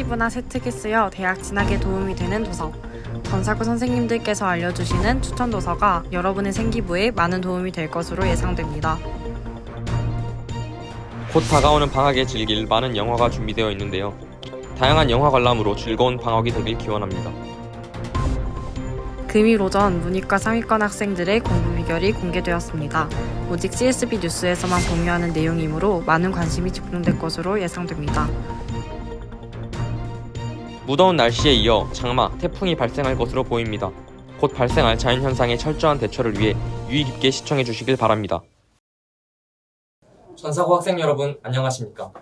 문화 세특에 쓰여 대학 진학에 도움이 되는 도서. 전사고 선생님들께서 알려주시는 추천 도서가 여러분의 생기부에 많은 도움이 될 것으로 예상됩니다. 곧 다가오는 방학에 즐길 많은 영화가 준비되어 있는데요. 다양한 영화 관람으로 즐거운 방학이 되길 기원합니다. 금일 오전 문이과 상위권 학생들의 공부 비결이 공개되었습니다. 오직 CSB 뉴스에서만 공유하는 내용이므로 많은 관심이 집중될 것으로 예상됩니다. 무더운 날씨에 이어 장마, 태풍이 발생할 것으로 보입니다. 곧 발생할 자연현상의 철저한 대처를 위해 유의 깊게 시청해 주시길 바랍니다. 전사고 학생 여러분 안녕하십니까?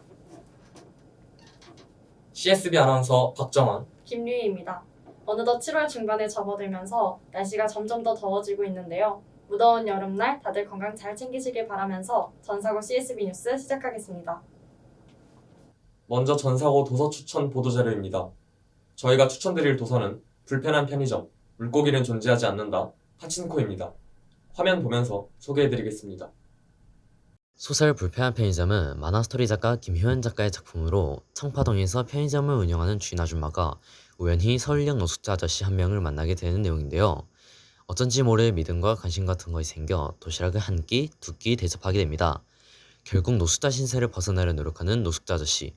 CSB 아나운서 박정원, 김유희입니다. 어느덧 7월 중반에 접어들면서 날씨가 점점 더 더워지고 있는데요. 무더운 여름날 다들 건강 잘 챙기시길 바라면서 전사고 CSB 뉴스 시작하겠습니다. 먼저 전사고 도서 추천 보도자료입니다. 저희가 추천드릴 도서는 불편한 편의점, 물고기는 존재하지 않는다, 파친코입니다. 화면 보면서 소개해드리겠습니다. 소설 불편한 편의점은 만화스토리 작가 김효연 작가의 작품으로 청파동에서 편의점을 운영하는 주인 아줌마가 우연히 서울역 노숙자 아저씨 한 명을 만나게 되는 내용인데요. 어쩐지 모를 믿음과 관심 같은 것이 생겨 도시락을 한 끼, 두 끼 대접하게 됩니다. 결국 노숙자 신세를 벗어나려 노력하는 노숙자 아저씨.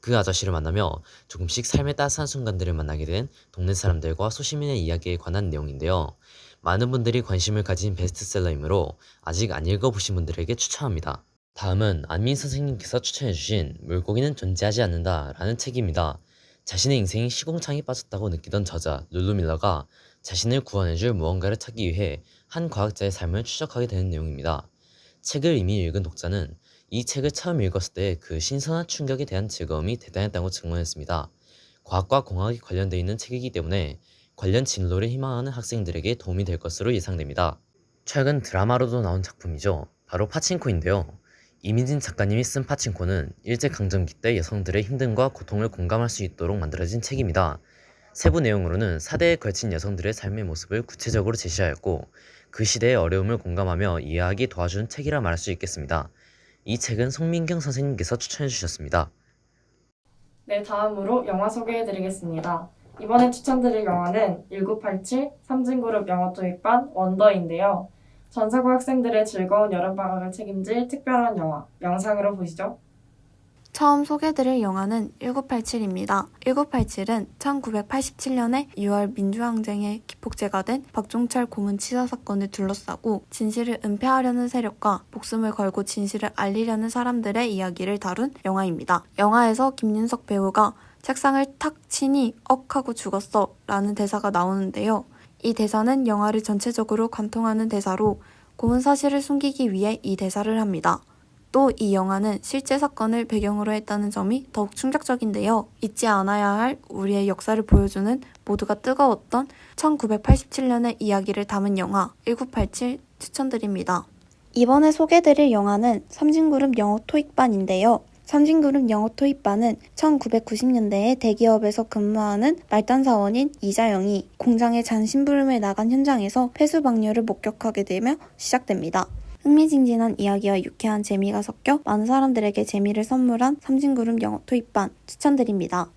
그 아저씨를 만나며 조금씩 삶의 따스한 순간들을 만나게 된 동네 사람들과 소시민의 이야기에 관한 내용인데요. 많은 분들이 관심을 가진 베스트셀러이므로 아직 안 읽어보신 분들에게 추천합니다. 다음은 안민 선생님께서 추천해주신 물고기는 존재하지 않는다 라는 책입니다. 자신의 인생이 시궁창에 빠졌다고 느끼던 저자 룰루 밀러가 자신을 구원해줄 무언가를 찾기 위해 한 과학자의 삶을 추적하게 되는 내용입니다. 책을 이미 읽은 독자는 이 책을 처음 읽었을 때 그 신선한 충격에 대한 즐거움이 대단했다고 증언했습니다. 과학과 공학이 관련되어 있는 책이기 때문에 관련 진로를 희망하는 학생들에게 도움이 될 것으로 예상됩니다. 최근 드라마로도 나온 작품이죠. 바로 파친코인데요. 이민진 작가님이 쓴 파친코는 일제강점기 때 여성들의 힘듦과 고통을 공감할 수 있도록 만들어진 책입니다. 세부 내용으로는 4대에 걸친 여성들의 삶의 모습을 구체적으로 제시하였고 그 시대의 어려움을 공감하며 이해하기 도와준 책이라 말할 수 있겠습니다. 이 책은 송민경 선생님께서 추천해 주셨습니다. 네, 다음으로 영화 소개해드리겠습니다. 이번에 추천드릴 영화는 1987 삼진그룹 영어토익반 원더인데요. 전사고 학생들의 즐거운 여름방학을 책임질 특별한 영화, 영상으로 보시죠. 처음 소개드릴 영화는 1987입니다. 1987은 1987년에 6월 민주항쟁의 기폭제가 된 박종철 고문 치사 사건을 둘러싸고 진실을 은폐하려는 세력과 목숨을 걸고 진실을 알리려는 사람들의 이야기를 다룬 영화입니다. 영화에서 김윤석 배우가 책상을 탁 치니 억 하고 죽었어 라는 대사가 나오는데요. 이 대사는 영화를 전체적으로 관통하는 대사로 고문 사실을 숨기기 위해 이 대사를 합니다. 또 이 영화는 실제 사건을 배경으로 했다는 점이 더욱 충격적인데요. 잊지 않아야 할 우리의 역사를 보여주는 모두가 뜨거웠던 1987년의 이야기를 담은 영화 1987 추천드립니다. 이번에 소개드릴 영화는 삼진그룹 영어토익반인데요. 삼진그룹 영어토익반은 1990년대에 대기업에서 근무하는 말단 사원인 이자영이 공장에 잔심부름을 나간 현장에서 폐수방류를 목격하게 되며 시작됩니다. 흥미진진한 이야기와 유쾌한 재미가 섞여 많은 사람들에게 재미를 선물한 삼진그룹 영어토익반 추천드립니다.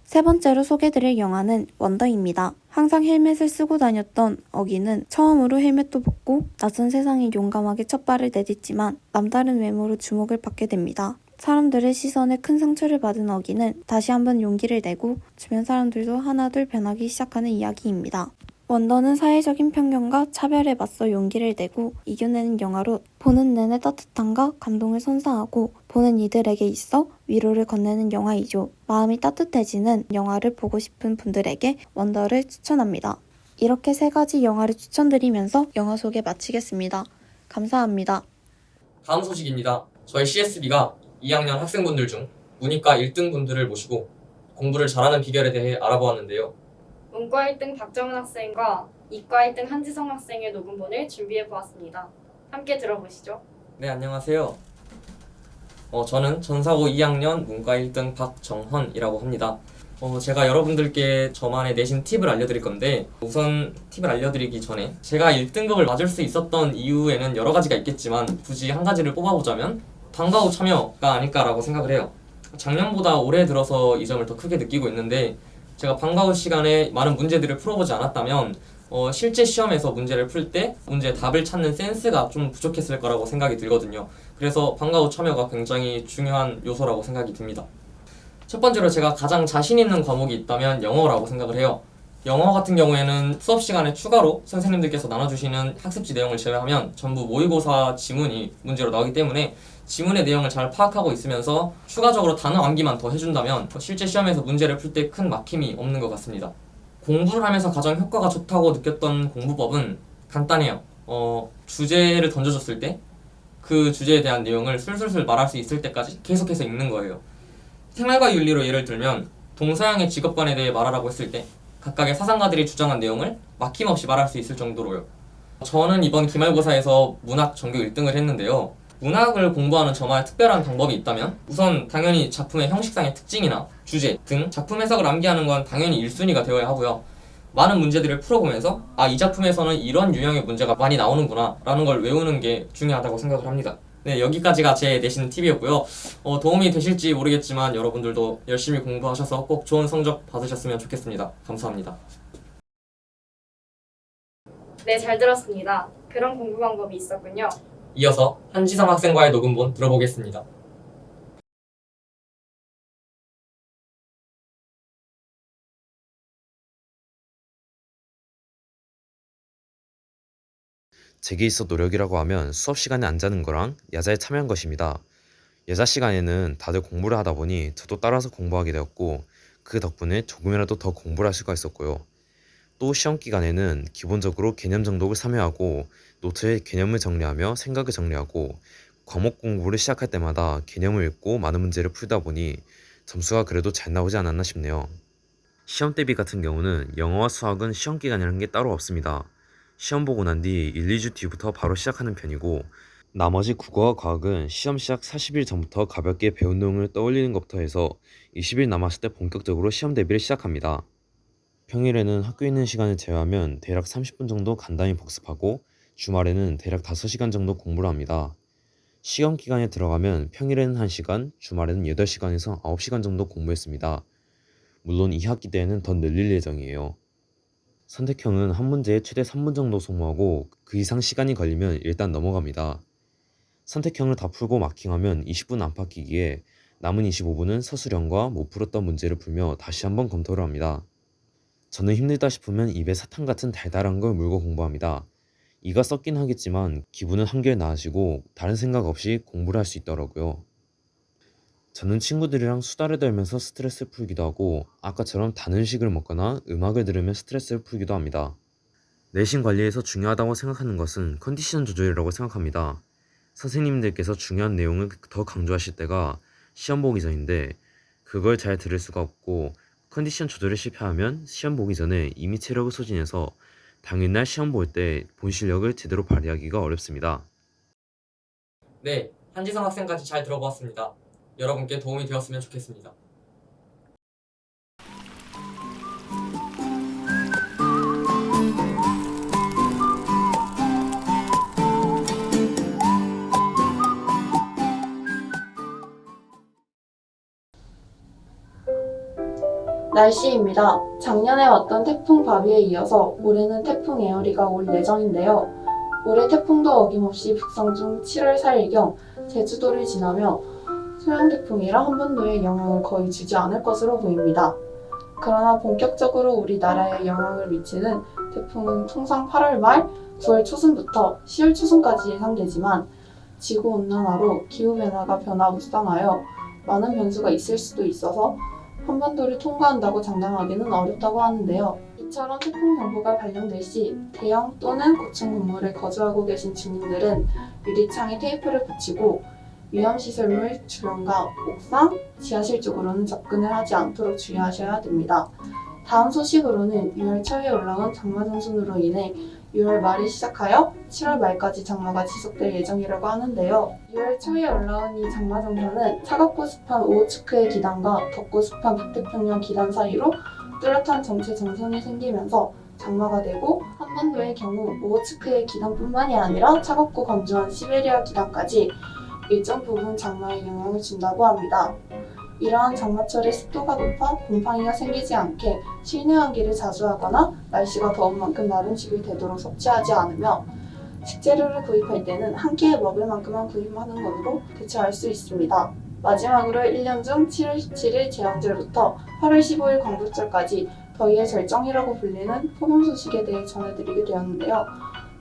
세 번째로 소개드릴 영화는 원더입니다. 항상 헬멧을 쓰고 다녔던 어기는 처음으로 헬멧도 벗고 낯선 세상에 용감하게 첫 발을 내딛지만 남다른 외모로 주목을 받게 됩니다. 사람들의 시선에 큰 상처를 받은 어기는 다시 한번 용기를 내고 주변 사람들도 하나둘 변하기 시작하는 이야기입니다. 원더는 사회적인 편견과 차별에 맞서 용기를 내고 이겨내는 영화로 보는 내내 따뜻함과 감동을 선사하고 보는 이들에게 있어 위로를 건네는 영화이죠. 마음이 따뜻해지는 영화를 보고 싶은 분들에게 원더를 추천합니다. 이렇게 세 가지 영화를 추천드리면서 영화 소개 마치겠습니다. 감사합니다. 다음 소식입니다. 저희 CSB가 2학년 학생분들 중 문이과 1등 분들을 모시고 공부를 잘하는 비결에 대해 알아보았는데요. 문과 1등 박정은 학생과 이과 1등 한지성 학생의 녹음본을 준비해보았습니다. 함께 들어보시죠. 네, 안녕하세요. 저는 전사고 2학년 문과 1등 박정헌이라고 합니다. 제가 여러분들께 저만의 내신 팁을 알려드릴 건데, 우선 팁을 알려드리기 전에 제가 1등급을 맞을 수 있었던 이유에는 여러 가지가 있겠지만 굳이 한 가지를 뽑아보자면 방과 후 참여가 아닐까라고 생각을 해요. 작년보다 올해 들어서 이 점을 더 크게 느끼고 있는데, 제가 방과 후 시간에 많은 문제들을 풀어보지 않았다면 실제 시험에서 문제를 풀 때 문제의 답을 찾는 센스가 좀 부족했을 거라고 생각이 들거든요. 그래서 방과 후 참여가 굉장히 중요한 요소라고 생각이 듭니다. 첫 번째로 제가 가장 자신 있는 과목이 있다면 영어라고 생각을 해요. 영어 같은 경우에는 수업 시간에 추가로 선생님들께서 나눠주시는 학습지 내용을 제외하면 전부 모의고사 지문이 문제로 나오기 때문에 지문의 내용을 잘 파악하고 있으면서 추가적으로 단어 암기만 더 해준다면 실제 시험에서 문제를 풀 때 큰 막힘이 없는 것 같습니다. 공부를 하면서 가장 효과가 좋다고 느꼈던 공부법은 간단해요. 주제를 던져줬을 때 그 주제에 대한 내용을 술술술 말할 수 있을 때까지 계속해서 읽는 거예요. 생활과 윤리로 예를 들면 동서양의 직업관에 대해 말하라고 했을 때 각각의 사상가들이 주장한 내용을 막힘없이 말할 수 있을 정도로요. 저는 이번 기말고사에서 문학 전교 1등을 했는데요. 문학을 공부하는 저만의 특별한 방법이 있다면 우선 당연히 작품의 형식상의 특징이나 주제 등 작품 해석을 암기하는 건 당연히 1순위가 되어야 하고요. 많은 문제들을 풀어보면서 이 작품에서는 이런 유형의 문제가 많이 나오는구나 라는 걸 외우는 게 중요하다고 생각을 합니다. 네, 여기까지가 제 내신 팁이었고요. 도움이 되실지 모르겠지만 여러분들도 열심히 공부하셔서 꼭 좋은 성적 받으셨으면 좋겠습니다. 감사합니다. 네, 잘 들었습니다. 그런 공부 방법이 있었군요. 이어서 한지성 학생과의 녹음본 들어보겠습니다. 제게 있어 노력이라고 하면 수업 시간에 안 자는 거랑 야자에 참여한 것입니다. 야자 시간에는 다들 공부를 하다 보니 저도 따라서 공부하게 되었고 그 덕분에 조금이라도 더 공부를 할 수가 있었고요. 또 시험 기간에는 기본적으로 개념 정독을 참여하고 노트에 개념을 정리하며 생각을 정리하고 과목 공부를 시작할 때마다 개념을 읽고 많은 문제를 풀다 보니 점수가 그래도 잘 나오지 않았나 싶네요. 시험 대비 같은 경우는 영어와 수학은 시험 기간이라는 게 따로 없습니다. 시험 보고 난 뒤 1, 2주 뒤부터 바로 시작하는 편이고 나머지 국어와 과학은 시험 시작 40일 전부터 가볍게 배운 내용을 떠올리는 것부터 해서 20일 남았을 때 본격적으로 시험 대비를 시작합니다. 평일에는 학교에 있는 시간을 제외하면 대략 30분 정도 간단히 복습하고 주말에는 대략 5시간 정도 공부를 합니다. 시험 기간에 들어가면 평일에는 1시간, 주말에는 8시간에서 9시간 정도 공부했습니다. 물론 2학기 때에는 더 늘릴 예정이에요. 선택형은 한 문제에 최대 3분 정도 소모하고 그 이상 시간이 걸리면 일단 넘어갑니다. 선택형을 다 풀고 마킹하면 20분 안팎이기에 남은 25분은 서술형과 못 풀었던 문제를 풀며 다시 한번 검토를 합니다. 저는 힘들다 싶으면 입에 사탕 같은 달달한 걸 물고 공부합니다. 이가 썩긴 하겠지만 기분은 한결 나아지고 다른 생각 없이 공부를 할 수 있더라고요. 저는 친구들이랑 수다를 떨면서 스트레스를 풀기도 하고 아까처럼 단 음식을 먹거나 음악을 들으며 스트레스를 풀기도 합니다. 내신 관리에서 중요하다고 생각하는 것은 컨디션 조절이라고 생각합니다. 선생님들께서 중요한 내용을 더 강조하실 때가 시험 보기 전인데 그걸 잘 들을 수가 없고 컨디션 조절에 실패하면 시험 보기 전에 이미 체력을 소진해서 당일날 시험 볼 때 본 실력을 제대로 발휘하기가 어렵습니다. 네, 한지성 학생까지 잘 들어보았습니다. 여러분께 도움이 되었으면 좋겠습니다. 날씨입니다. 작년에 왔던 태풍 바비에 이어서 올해는 태풍 에어리가 올 예정인데요. 올해 태풍도 어김없이 북상 중 7월 4일경 제주도를 지나며 소형태풍이라 한반도에 영향을 거의 주지 않을 것으로 보입니다. 그러나 본격적으로 우리나라에 영향을 미치는 태풍은 통상 8월 말, 9월 초순부터 10월 초순까지 예상되지만 지구온난화로 기후변화가 변화무쌍하여 많은 변수가 있을 수도 있어서 한반도를 통과한다고 장담하기는 어렵다고 하는데요. 이처럼 태풍 경보가 발령될 시 대형 또는 고층 건물에 거주하고 계신 주민들은 유리창에 테이프를 붙이고 위험시설물 주변과 옥상, 지하실 쪽으로는 접근을 하지 않도록 주의하셔야 됩니다. 다음 소식으로는 6월 초에 올라온 장마정순으로 인해 6월 말에 시작하여 7월 말까지 장마가 지속될 예정이라고 하는데요. 6월 초에 올라온 이 장마정선은 차갑고 습한 오호츠크의 기단과 덥고 습한 북태평양 기단 사이로 뚜렷한 전체 정선이 생기면서 장마가 되고 한반도의 경우 오호츠크의 기단뿐만이 아니라 차갑고 건조한 시베리아 기단까지 일정 부분 장마에 영향을 준다고 합니다. 이러한 장마철에 습도가 높아 곰팡이가 생기지 않게 실내 환기를 자주 하거나 날씨가 더운 만큼 날 음식을 되도록 섭취하지 않으며 식재료를 구입할 때는 한 끼에 먹을 만큼만 구입하는 것으로 대처할 수 있습니다. 마지막으로 1년 중 7월 17일 제왕절부터 8월 15일 광복절까지 더위의 절정이라고 불리는 폭염 소식에 대해 전해드리게 되었는데요.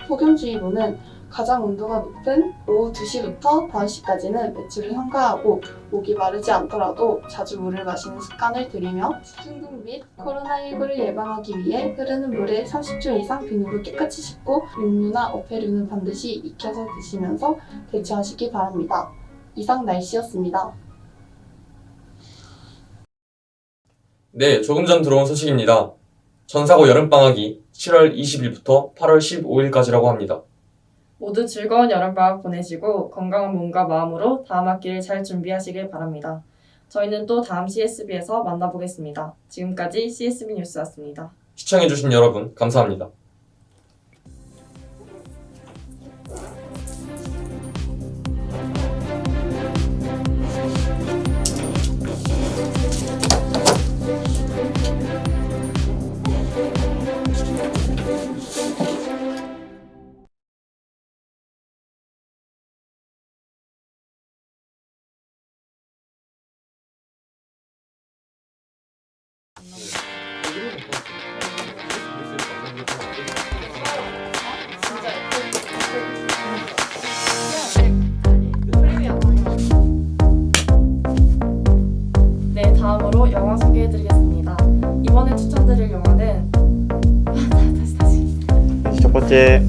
폭염주의보는 가장 온도가 높은 오후 2시부터 5시까지는 외출을 삼가하고 목이 마르지 않더라도 자주 물을 마시는 습관을 들이며 중독 및 코로나19를 예방하기 위해 흐르는 물에 30초 이상 비누로 깨끗이 씻고 육류나 어패류는 반드시 익혀서 드시면서 대처하시기 바랍니다. 이상 날씨였습니다. 네, 조금 전 들어온 소식입니다. 전사고 여름방학이 7월 20일부터 8월 15일까지라고 합니다. 모두 즐거운 여름방학 보내시고 건강한 몸과 마음으로 다음 학기를 잘 준비하시길 바랍니다. 저희는 또 다음 CSB에서 만나보겠습니다. 지금까지 CSB 뉴스였습니다. 시청해주신 여러분, 감사합니다. 네, 다음으로 영화 소개해드리겠습니다. 이번에 추천드릴 영화는 다시 첫 번째